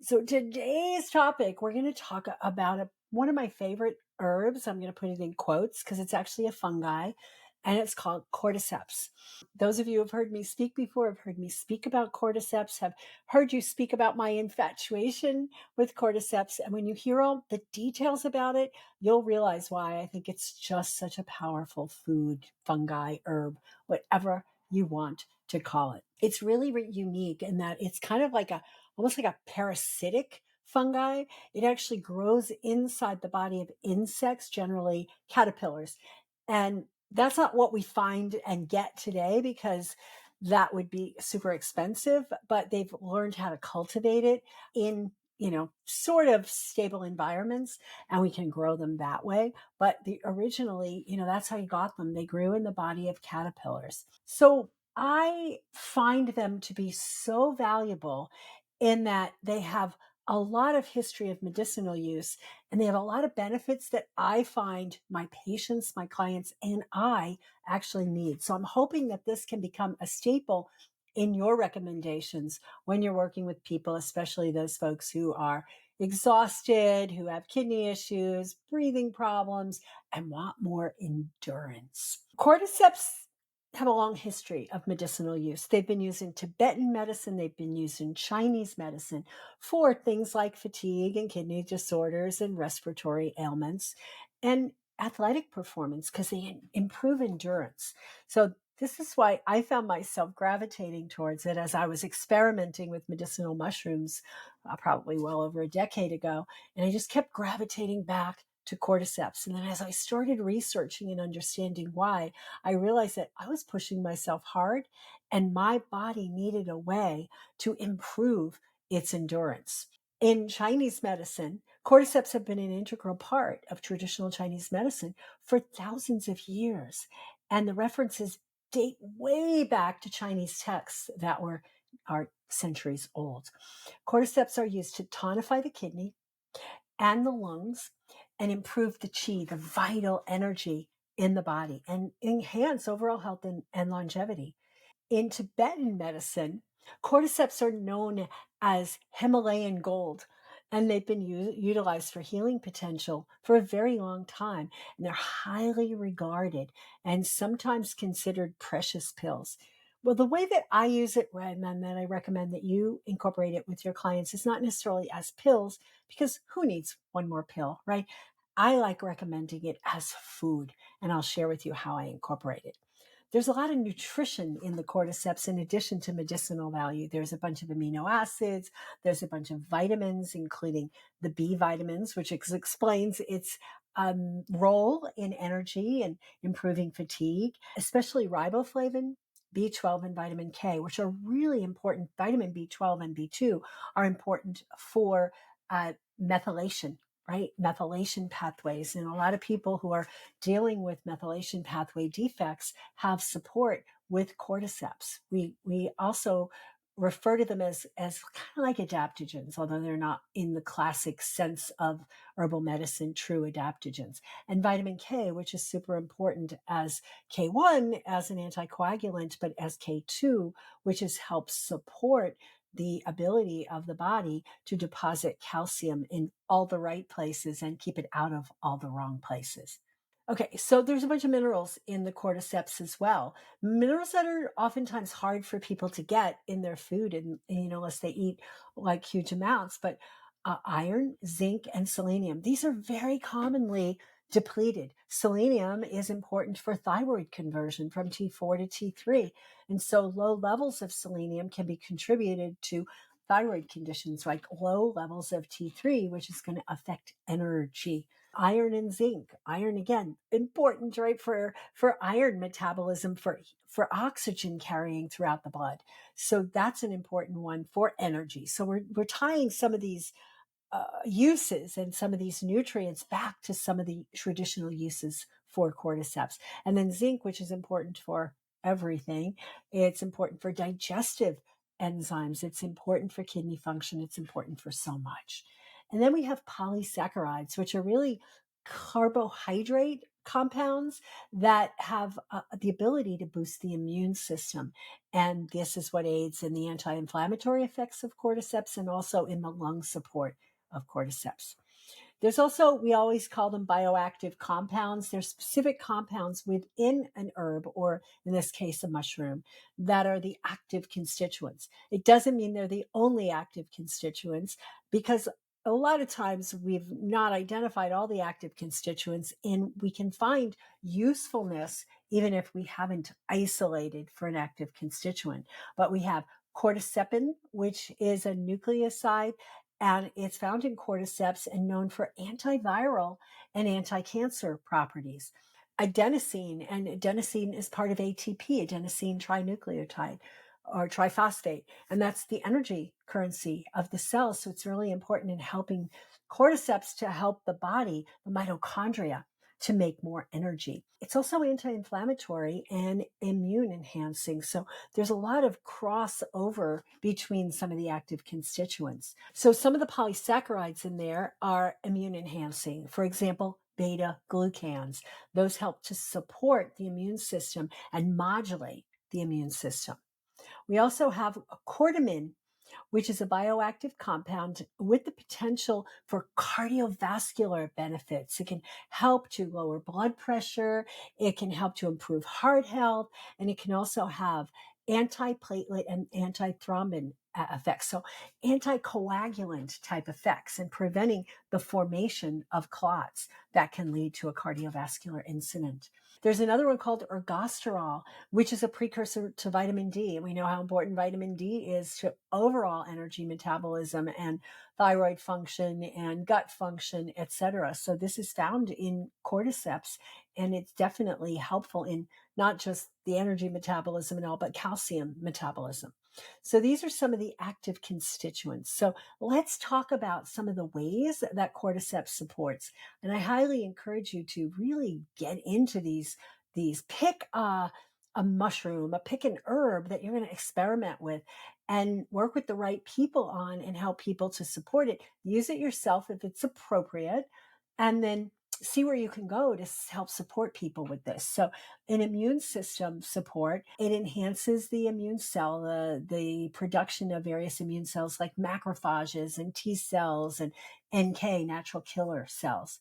So today's topic, we're going to talk about one of my favorite herbs. I'm going to put it in quotes because it's actually a fungi, and it's called Cordyceps. Those of you who have heard me speak before have heard me speak about Cordyceps, have heard you speak about my infatuation with Cordyceps. And when you hear all the details about it, you'll realize why I think it's just such a powerful food, fungi, herb, whatever you want to call it. It's really unique in that it's kind of like almost like a parasitic fungi. It actually grows inside the body of insects, generally caterpillars. And that's not what we find and get today because that would be super expensive, but they've learned how to cultivate it in, sort of stable environments, and we can grow them that way. But originally, that's how you got them. They grew in the body of caterpillars. So I find them to be so valuable in that they have a lot of history of medicinal use, and they have a lot of benefits that I find my patients, my clients, and I actually need. So I'm hoping that this can become a staple in your recommendations when you're working with people, especially those folks who are exhausted, who have kidney issues, breathing problems, and want more endurance. Cordyceps have a long history of medicinal use. They've been used in Tibetan medicine. They've been used in Chinese medicine for things like fatigue and kidney disorders and respiratory ailments and athletic performance because they improve endurance. So this is why I found myself gravitating towards it as I was experimenting with medicinal mushrooms probably well over a decade ago. And I just kept gravitating back to cordyceps. And then as I started researching and understanding why, I realized that I was pushing myself hard and my body needed a way to improve its endurance. In Chinese medicine, cordyceps have been an integral part of traditional Chinese medicine for thousands of years. And the references date way back to Chinese texts that are centuries old. Cordyceps are used to tonify the kidney and the lungs and improve the qi, the vital energy in the body, and enhance overall health and longevity. In Tibetan medicine, cordyceps are known as Himalayan gold, and they've been utilized for healing potential for a very long time. And they're highly regarded and sometimes considered precious pills. Well, the way that I use it, and that I recommend that you incorporate it with your clients, is not necessarily as pills, because who needs one more pill, right? I like recommending it as food, and I'll share with you how I incorporate it. There's a lot of nutrition in the cordyceps in addition to medicinal value. There's a bunch of amino acids. There's a bunch of vitamins, including the B vitamins, which explains its role in energy and improving fatigue, especially riboflavin, B12, and vitamin K, which are really important. Vitamin B12 and B2 are important for methylation, right? Methylation pathways. And a lot of people who are dealing with methylation pathway defects have support with cordyceps. We also refer to them as kind of like adaptogens, although they're not in the classic sense of herbal medicine, true adaptogens. And vitamin K, which is super important as K1 as an anticoagulant, but as K2, which is helps support the ability of the body to deposit calcium in all the right places and keep it out of all the wrong places. Okay, so there's a bunch of minerals in the cordyceps as well. Minerals that are oftentimes hard for people to get in their food, and unless they eat like huge amounts. But iron, zinc, and selenium, these are very commonly depleted. Selenium is important for thyroid conversion from T4 to T3. And so low levels of selenium can be contributed to thyroid conditions like low levels of T3, which is going to affect energy. Iron and zinc. Iron, again, important, right, for iron metabolism, for oxygen carrying throughout the blood. So that's an important one for energy. So we're tying some of these uses and some of these nutrients back to some of the traditional uses for cordyceps. And then zinc, which is important for everything. It's important for digestive enzymes. It's important for kidney function. It's important for so much. And then we have polysaccharides, which are really carbohydrate compounds that have the ability to boost the immune system. And this is what aids in the anti-inflammatory effects of cordyceps and also in the lung support of cordyceps. There's also, we always call them bioactive compounds. There's specific compounds within an herb, or in this case, a mushroom, that are the active constituents. It doesn't mean they're the only active constituents, because a lot of times we've not identified all the active constituents, and we can find usefulness even if we haven't isolated for an active constituent. But we have cordycepin, which is a nucleoside, and it's found in cordyceps and known for antiviral and anti-cancer properties. Adenosine, and adenosine is part of ATP, adenosine trinucleotide or triphosphate, and that's the energy currency of the cell. So it's really important in helping cordyceps to help the body, the mitochondria, to make more energy. It's also anti-inflammatory and immune enhancing. So there's a lot of crossover between some of the active constituents. So some of the polysaccharides in there are immune enhancing. For example, beta glucans. Those help to support the immune system and modulate the immune system. We also have cordymin, which is a bioactive compound with the potential for cardiovascular benefits. It can help to lower blood pressure, it can help to improve heart health, and it can also have antiplatelet and antithrombin effects. So anticoagulant type effects and preventing the formation of clots that can lead to a cardiovascular incident. There's another one called ergosterol, which is a precursor to vitamin D. And we know how important vitamin D is to overall energy metabolism and thyroid function and gut function, etc. So this is found in cordyceps, and it's definitely helpful in not just the energy metabolism and all, but calcium metabolism. So these are some of the active constituents. So let's talk about some of the ways that cordyceps supports. And I highly encourage you to really get into these. Pick a mushroom, pick an herb that you're going to experiment with and work with the right people on and help people to support it. Use it yourself if it's appropriate, and then see where you can go to help support people with this. So an immune system support, it enhances the immune cell, the production of various immune cells like macrophages and T cells and NK, natural killer cells.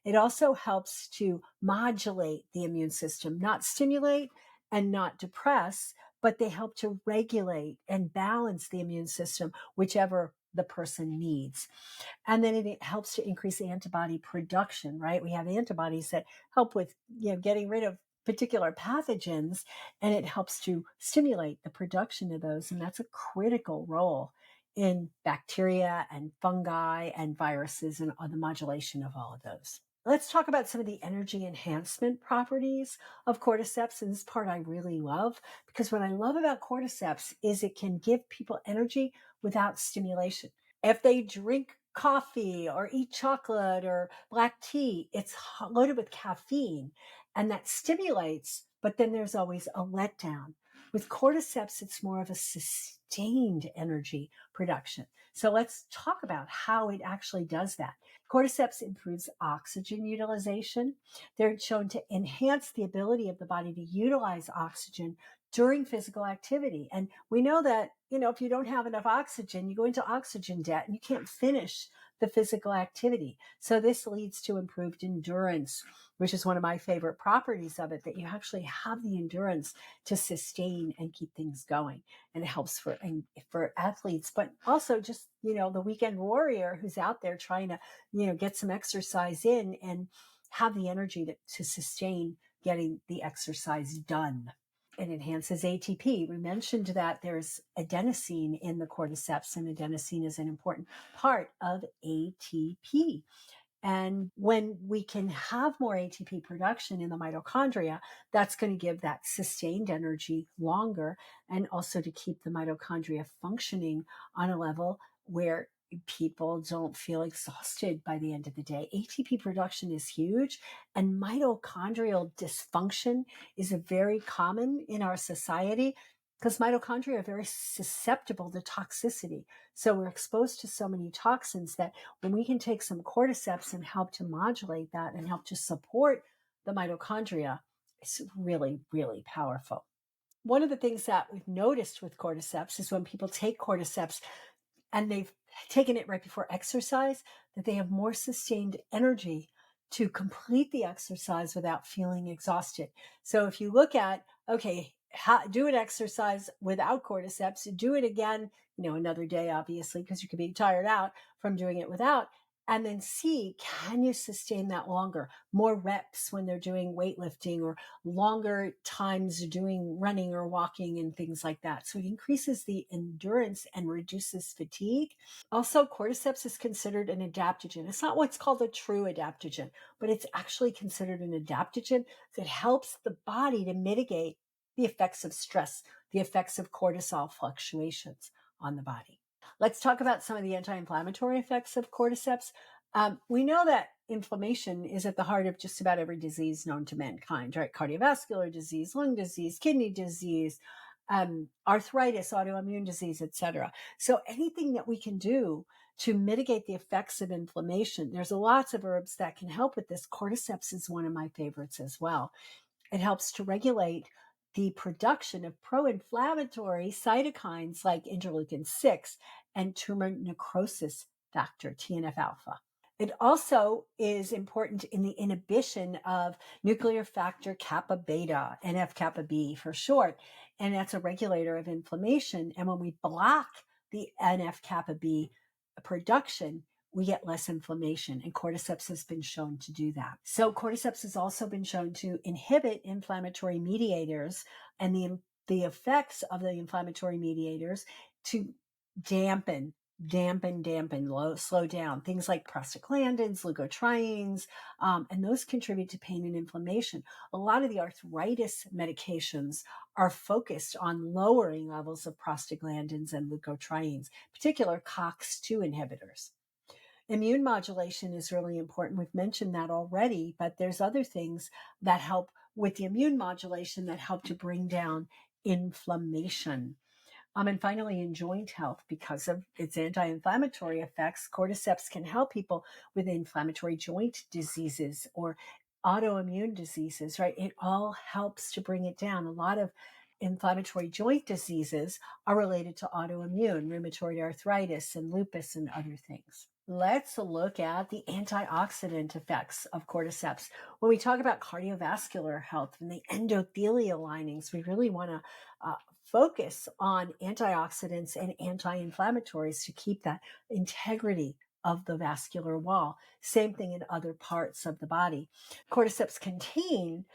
It also helps to modulate the immune system, not stimulate and not depress, but they help to regulate and balance the immune system, whichever the person needs. And then it helps to increase antibody production, right? We have antibodies that help with, getting rid of particular pathogens, and it helps to stimulate the production of those. And that's a critical role in bacteria and fungi and viruses and the modulation of all of those. Let's talk about some of the energy enhancement properties of cordyceps. And this part I really love, because what I love about cordyceps is it can give people energy without stimulation. If they drink coffee or eat chocolate or black tea, it's loaded with caffeine and that stimulates, but then there's always a letdown. With cordyceps, it's more of a sustained energy production. So let's talk about how it actually does that. Cordyceps improves oxygen utilization. They're shown to enhance the ability of the body to utilize oxygen during physical activity. And we know that, if you don't have enough oxygen, you go into oxygen debt and you can't finish the physical activity. So this leads to improved endurance, which is one of my favorite properties of it, that you actually have the endurance to sustain and keep things going. And it helps for athletes, but also just, the weekend warrior who's out there trying to, get some exercise in and have the energy to sustain getting the exercise done. It enhances ATP. We mentioned that there's adenosine in the cordyceps, and adenosine is an important part of ATP. And when we can have more ATP production in the mitochondria, that's going to give that sustained energy longer, and also to keep the mitochondria functioning on a level where people don't feel exhausted by the end of the day. ATP production is huge, and mitochondrial dysfunction is very common in our society because mitochondria are very susceptible to toxicity. So we're exposed to so many toxins that when we can take some cordyceps and help to modulate that and help to support the mitochondria is really, really powerful. One of the things that we've noticed with cordyceps is when people take cordyceps and they've taken it right before exercise, that they have more sustained energy to complete the exercise without feeling exhausted. So if you look at, okay, do an exercise without cordyceps, do it again, another day, obviously, because you could be tired out from doing it without, and then see, can you sustain that longer? More reps when they're doing weightlifting, or longer times doing running or walking and things like that. So it increases the endurance and reduces fatigue. Also, cordyceps is considered an adaptogen. It's not what's called a true adaptogen, but it's actually considered an adaptogen that helps the body to mitigate the effects of stress, the effects of cortisol fluctuations on the body. Let's talk about some of the anti-inflammatory effects of cordyceps. We know that inflammation is at the heart of just about every disease known to mankind, right? Cardiovascular disease, lung disease, kidney disease, arthritis, autoimmune disease, etc. So anything that we can do to mitigate the effects of inflammation, there's lots of herbs that can help with this. Cordyceps is one of my favorites as well. It helps to regulate the production of pro-inflammatory cytokines like interleukin-6 and tumor necrosis factor, TNF-alpha. It also is important in the inhibition of nuclear factor kappa beta, NF-kappa B for short, and that's a regulator of inflammation. And when we block the NF-kappa B production, we get less inflammation, and cordyceps has been shown to do that. So cordyceps has also been shown to inhibit inflammatory mediators, and the effects of the inflammatory mediators to dampen, slow down things like prostaglandins, leukotrienes, and those contribute to pain and inflammation. A lot of the arthritis medications are focused on lowering levels of prostaglandins and leukotrienes, particular COX-2 inhibitors. Immune modulation is really important. We've mentioned that already, but there's other things that help with the immune modulation that help to bring down inflammation. And finally, in joint health, because of its anti-inflammatory effects, cordyceps can help people with inflammatory joint diseases or autoimmune diseases, right? It all helps to bring it down. A lot of inflammatory joint diseases are related to autoimmune, rheumatoid arthritis and lupus and other things. Let's look at the antioxidant effects of cordyceps. When we talk about cardiovascular health and the endothelial linings, we really want to focus on antioxidants and anti-inflammatories to keep that integrity of the vascular wall. Same thing in other parts of the body. Cordyceps contain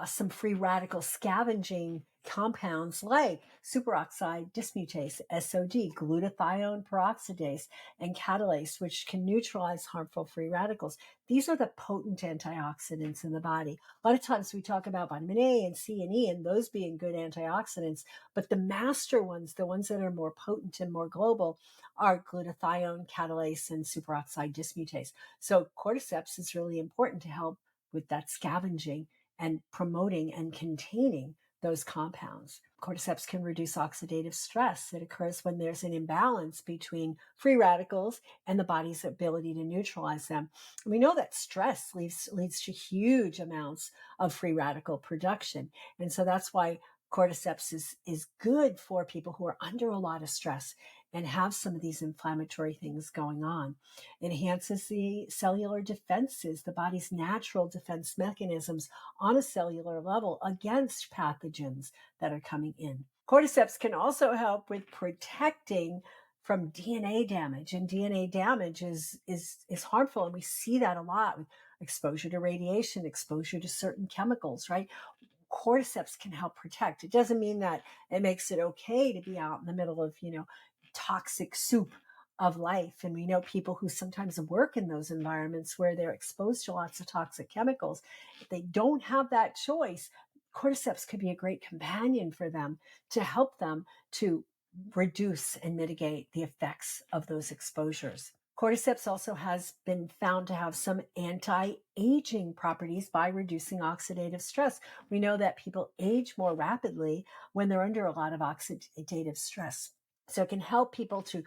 some free radical scavenging compounds like superoxide dismutase, SOD, glutathione peroxidase, and catalase, which can neutralize harmful free radicals. These are the potent antioxidants in the body. A lot of times we talk about vitamin A and C and E and those being good antioxidants, but the master ones, the ones that are more potent and more global, are glutathione, catalase, and superoxide dismutase. So cordyceps is really important to help with that scavenging and promoting and containing those compounds. Cordyceps can reduce oxidative stress. It occurs when there's an imbalance between free radicals and the body's ability to neutralize them. And we know that stress leads to huge amounts of free radical production. And so that's why cordyceps is good for people who are under a lot of stress and have some of these inflammatory things going on. It enhances the cellular defenses, the body's natural defense mechanisms on a cellular level against pathogens that are coming in. Cordyceps can also help with protecting from DNA damage, and DNA damage is harmful, and we see that a lot with exposure to radiation, exposure to certain chemicals, right? Cordyceps can help protect. It doesn't mean that it makes it okay to be out in the middle of, toxic soup of life. And we know people who sometimes work in those environments where they're exposed to lots of toxic chemicals. If they don't have that choice, cordyceps could be a great companion for them to help them to reduce and mitigate the effects of those exposures. Cordyceps also has been found to have some anti-aging properties by reducing oxidative stress. We know that people age more rapidly when they're under a lot of oxidative stress. So it can help people to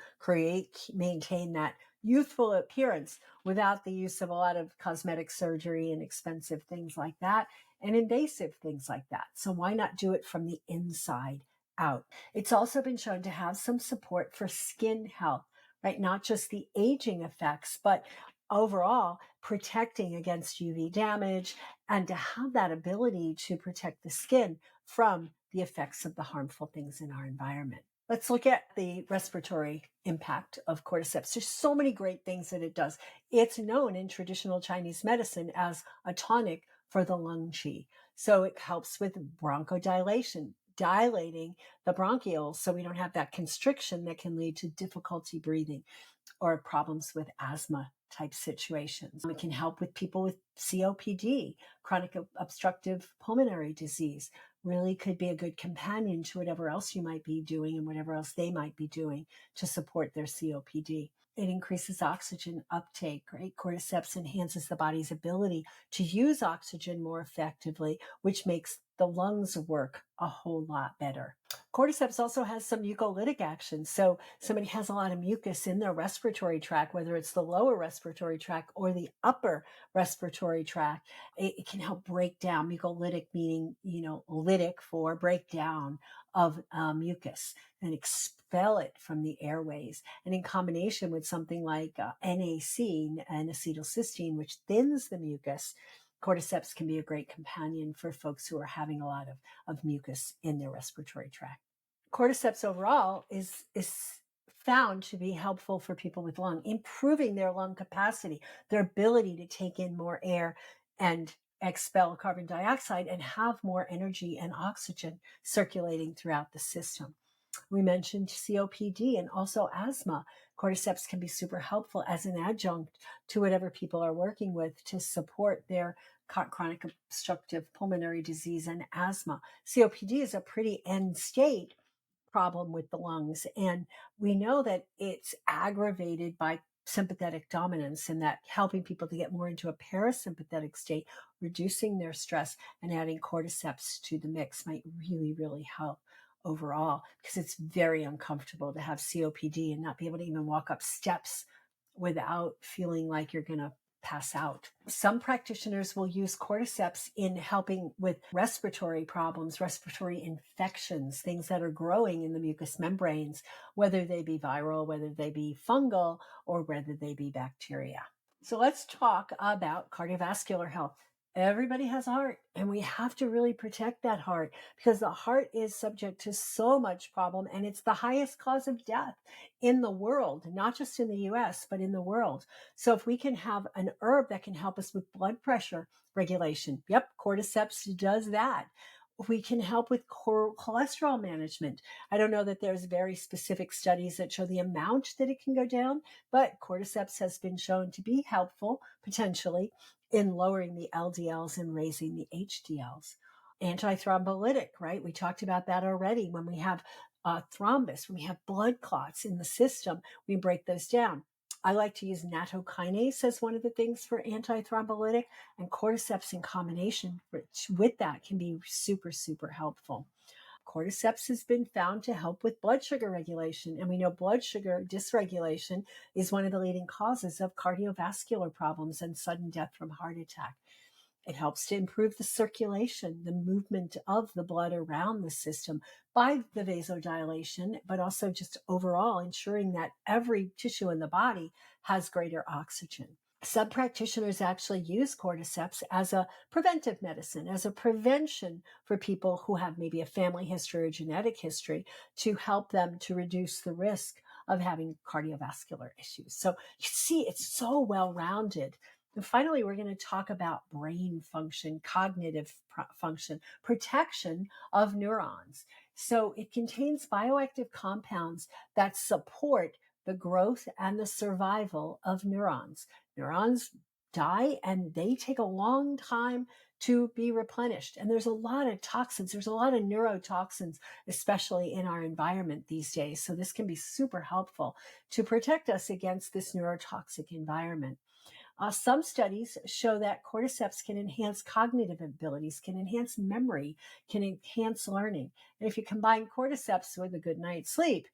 maintain that youthful appearance without the use of a lot of cosmetic surgery and expensive things like that and invasive things like that. So why not do it from the inside out? It's also been shown to have some support for skin health, right? Not just the aging effects, but overall protecting against UV damage and to have that ability to protect the skin from the effects of the harmful things in our environment. Let's look at the respiratory impact of cordyceps. There's so many great things that it does. It's known in traditional Chinese medicine as a tonic for the lung qi. So it helps with bronchodilation, dilating the bronchioles so we don't have that constriction that can lead to difficulty breathing or problems with asthma type situations. It can help with people with COPD, chronic obstructive pulmonary disease. Really could be a good companion to whatever else you might be doing and whatever else they might be doing to support their COPD. It increases oxygen uptake, right? Cordyceps enhances the body's ability to use oxygen more effectively, which makes the lungs work a whole lot better. Cordyceps also has some mucolytic action. So somebody has a lot of mucus in their respiratory tract, whether it's the lower respiratory tract or the upper respiratory tract, it can help break down mucolytic, meaning, lytic for breakdown of mucus and expel it from the airways. And in combination with something like NAC, N-acetylcysteine, which thins the mucus, cordyceps can be a great companion for folks who are having a lot of mucus in their respiratory tract. Cordyceps overall is found to be helpful for people with improving their lung capacity, their ability to take in more air and expel carbon dioxide and have more energy and oxygen circulating throughout the system. We mentioned COPD and also asthma. Cordyceps can be super helpful as an adjunct to whatever people are working with to support their chronic obstructive pulmonary disease and asthma. COPD is a pretty end state problem with the lungs, and we know that it's aggravated by sympathetic dominance and that helping people to get more into a parasympathetic state, reducing their stress and adding cordyceps to the mix might really, really help overall, because it's very uncomfortable to have COPD and not be able to even walk up steps without feeling like you're going to pass out. Some practitioners will use cordyceps in helping with respiratory problems, respiratory infections, things that are growing in the mucous membranes, whether they be viral, whether they be fungal, or whether they be bacteria. So let's talk about cardiovascular health. Everybody has a heart, and we have to really protect that heart because the heart is subject to so much problem, and it's the highest cause of death in the world, not just in the US, but in the world. So if we can have an herb that can help us with blood pressure regulation, cordyceps does that. We can help with cholesterol management. I don't know that there's very specific studies that show the amount that it can go down, but cordyceps has been shown to be helpful potentially in lowering the LDLs and raising the HDLs. Antithrombolytic, right? We talked about that already. When we have thrombus, when we have blood clots in the system, we break those down. I like to use nattokinase as one of the things for antithrombolytic, and cordyceps in combination with that can be super, super helpful. Cordyceps has been found to help with blood sugar regulation, and we know blood sugar dysregulation is one of the leading causes of cardiovascular problems and sudden death from heart attack. It helps to improve the circulation, the movement of the blood around the system by the vasodilation, but also just overall ensuring that every tissue in the body has greater oxygen. Some practitioners actually use cordyceps as a preventive medicine, as a prevention for people who have maybe a family history or genetic history to help them to reduce the risk of having cardiovascular issues. So you see, it's so well-rounded. And finally, we're going to talk about brain function, cognitive function, protection of neurons. So it contains bioactive compounds that support the growth and the survival of neurons. Neurons die and they take a long time to be replenished. And there's a lot of toxins. There's a lot of neurotoxins, especially in our environment these days. So this can be super helpful to protect us against this neurotoxic environment. Some studies show that cordyceps can enhance cognitive abilities, can enhance memory, can enhance learning. And if you combine cordyceps with a good night's sleep,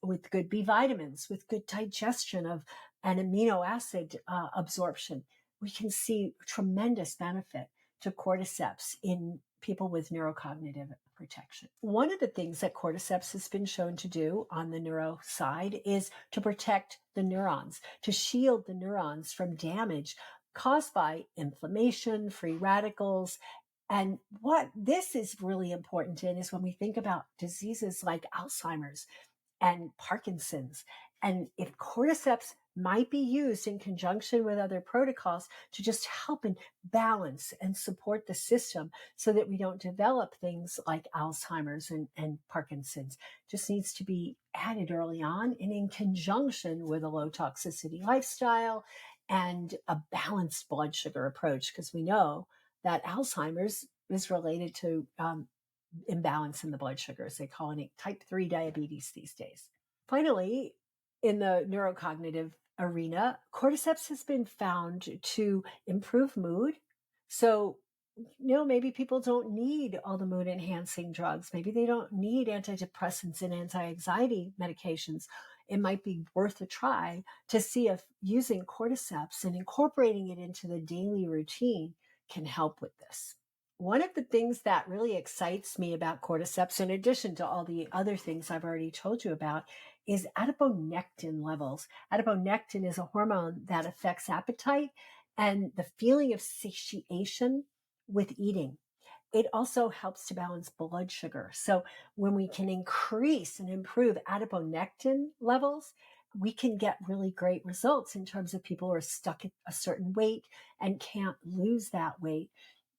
with good B vitamins, with good digestion of and amino acid absorption. We can see tremendous benefit to cordyceps in people with neurocognitive protection. One of the things that cordyceps has been shown to do on the neuro side is to protect the neurons, to shield the neurons from damage caused by inflammation, free radicals. And what this is really important in is when we think about diseases like Alzheimer's and Parkinson's. And if cordyceps might be used in conjunction with other protocols to just help and balance and support the system so that we don't develop things like Alzheimer's and Parkinson's, just needs to be added early on and in conjunction with a low toxicity lifestyle and a balanced blood sugar approach, because we know that Alzheimer's is related to imbalance in the blood sugars. They call it type 3 diabetes these days. Finally, in the neurocognitive arena, cordyceps has been found to improve mood. So, maybe people don't need all the mood enhancing drugs. Maybe they don't need antidepressants and anti-anxiety medications. It might be worth a try to see if using cordyceps and incorporating it into the daily routine can help with this. One of the things that really excites me about cordyceps, in addition to all the other things I've already told you about, is adiponectin levels. Adiponectin is a hormone that affects appetite and the feeling of satiation with eating. It also helps to balance blood sugar. So when we can increase and improve adiponectin levels, we can get really great results in terms of people who are stuck at a certain weight and can't lose that weight.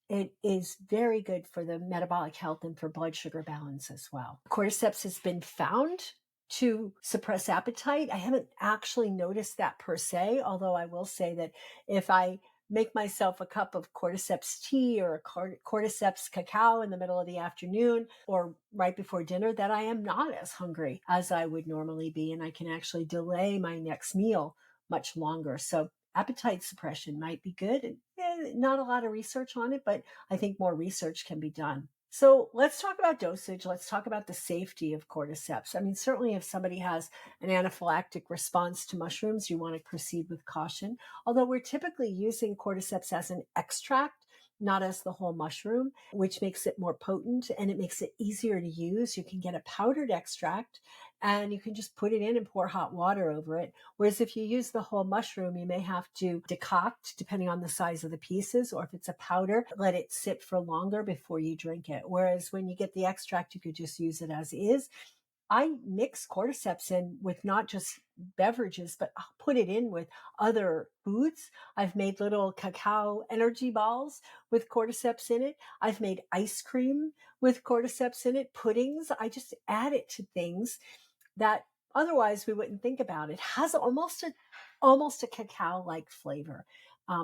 It is very good for the metabolic health and for blood sugar balance as well. Cordyceps has been found to suppress appetite. I haven't actually noticed that per se, although I will say that if I make myself a cup of cordyceps tea or a cordyceps cacao in the middle of the afternoon or right before dinner, that I am not as hungry as I would normally be, and I can actually delay my next meal much longer. So appetite suppression might be good. Not a lot of research on it, but I think more research can be done. So let's talk about dosage. Let's talk about the safety of cordyceps. I mean, certainly if somebody has an anaphylactic response to mushrooms, you want to proceed with caution. Although we're typically using cordyceps as an extract, not as the whole mushroom, which makes it more potent and it makes it easier to use. You can get a powdered extract and you can just put it in and pour hot water over it. Whereas if you use the whole mushroom, you may have to decoct depending on the size of the pieces, or if it's a powder, let it sit for longer before you drink it. Whereas when you get the extract, you could just use it as is. I mix cordyceps in with not just beverages, but I'll put it in with other foods. I've made little cacao energy balls with cordyceps in it. I've made ice cream with cordyceps in it, puddings. I just add it to things that otherwise we wouldn't think about. It has almost a cacao-like flavor.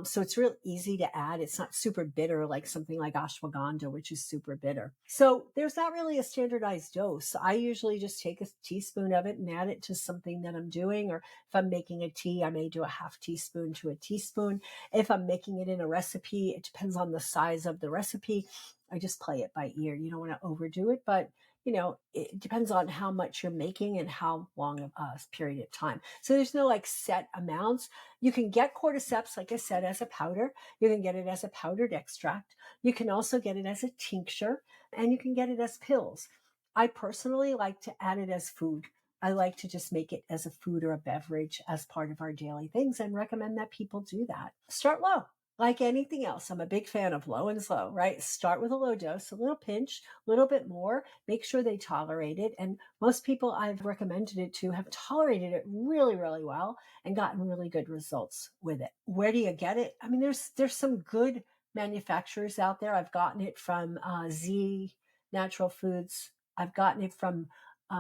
So it's real easy to add. It's not super bitter like something like ashwagandha, which is super bitter. So there's not really a standardized dose. I usually just take a teaspoon of it and add it to something that I'm doing. Or if I'm making a tea, I may do a half teaspoon to a teaspoon. If I'm making it in a recipe, it depends on the size of the recipe. I just play it by ear. You don't want to overdo it, but it depends on how much you're making and how long of a period of time. So there's no like set amounts. You can get cordyceps, like I said, as a powder. You can get it as a powdered extract. You can also get it as a tincture, and you can get it as pills. I personally like to add it as food. I like to just make it as a food or a beverage as part of our daily things and recommend that people do that. Start low. Like anything else, I'm a big fan of low and slow, right? Start with a low dose, a little pinch, a little bit more, make sure they tolerate it. And most people I've recommended it to have tolerated it really, really well and gotten really good results with it. Where do you get it? I mean, there's some good manufacturers out there. I've gotten it from Z Natural Foods. I've gotten it from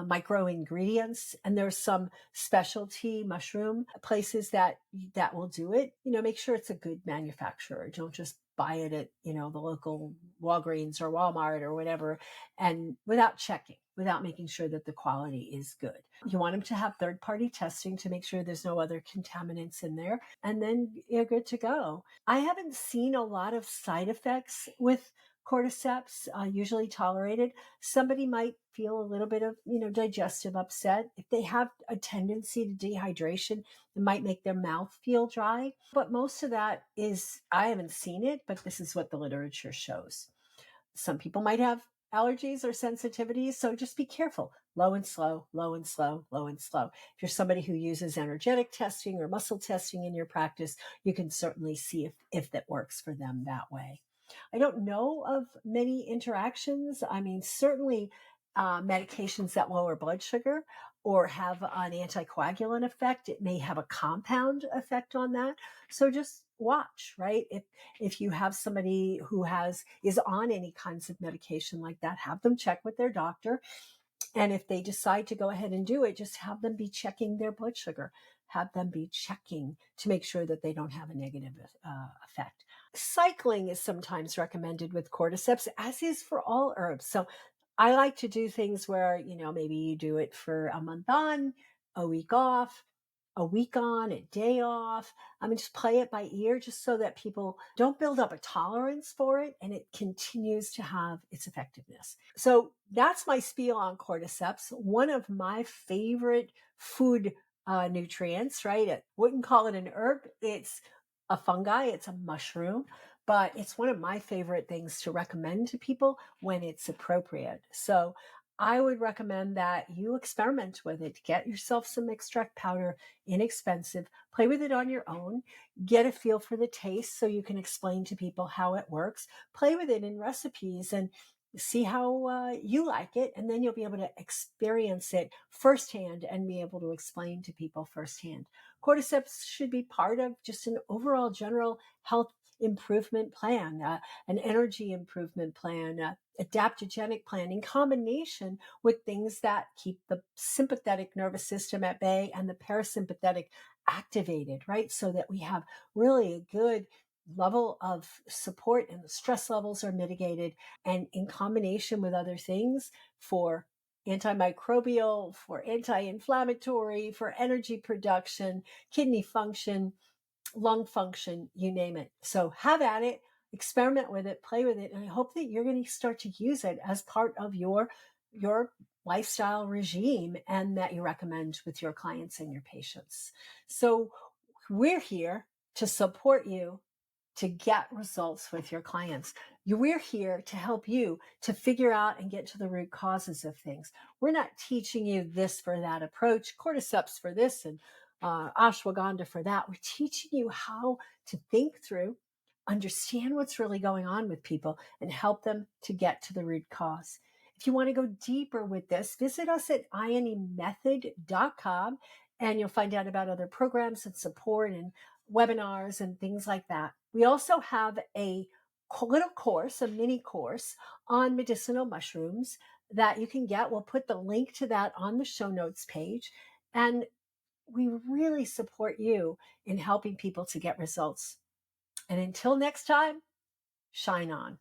micro ingredients, and there's some specialty mushroom places that will do it. Make sure it's a good manufacturer. Don't just buy it at the local Walgreens or Walmart or whatever, and without checking, without making sure that the quality is good. You want them to have third-party testing to make sure there's no other contaminants in there, and then you're good to go. I haven't seen a lot of side effects with Cordyceps, usually tolerated. Somebody might feel a little bit of, digestive upset. If they have a tendency to dehydration, it might make their mouth feel dry. But most of that is, I haven't seen it, but this is what the literature shows. Some people might have allergies or sensitivities, so just be careful. Low and slow, low and slow, low and slow. If you're somebody who uses energetic testing or muscle testing in your practice, you can certainly see if that works for them that way. I don't know of many interactions. I mean, certainly medications that lower blood sugar or have an anticoagulant effect, it may have a compound effect on that. So just watch, right? If you have somebody who is on any kinds of medication like that, have them check with their doctor. And if they decide to go ahead and do it, just have them be checking their blood sugar. Have them be checking to make sure that they don't have a negative effect. Cycling is sometimes recommended with cordyceps, as is for all herbs. So I like to do things where, maybe you do it for a month on, a week off, a week on, a day off. I mean, just play it by ear just so that people don't build up a tolerance for it and it continues to have its effectiveness. So that's my spiel on cordyceps. One of my favorite food nutrients, right? I wouldn't call it an herb. It's a fungi. It's a mushroom, but it's one of my favorite things to recommend to people when it's appropriate. So I would recommend that you experiment with it. Get yourself some extract powder, inexpensive, play with it on your own, get a feel for the taste so you can explain to people how it works, play with it in recipes and see how you like it. And then you'll be able to experience it firsthand and be able to explain to people firsthand. Cordyceps should be part of just an overall general health improvement plan, an energy improvement plan, adaptogenic plan in combination with things that keep the sympathetic nervous system at bay and the parasympathetic activated, right? So that we have really a good level of support and the stress levels are mitigated, and in combination with other things for antimicrobial, for anti-inflammatory, for energy production, kidney function, lung function, you name it. So have at it, experiment with it, play with it, and I hope that you're going to start to use it as part of your lifestyle regime and that you recommend with your clients and your patients. So we're here to support you to get results with your clients. We're here to help you to figure out and get to the root causes of things. We're not teaching you this for that approach, cordyceps for this and ashwagandha for that. We're teaching you how to think through, understand what's really going on with people, and help them to get to the root cause. If you want to go deeper with this, visit us at ionemethod.com and you'll find out about other programs and support and webinars and things like that. We also have a little course, a mini course on medicinal mushrooms that you can get. We'll put the link to that on the show notes page. And we really support you in helping people to get results. And until next time, shine on.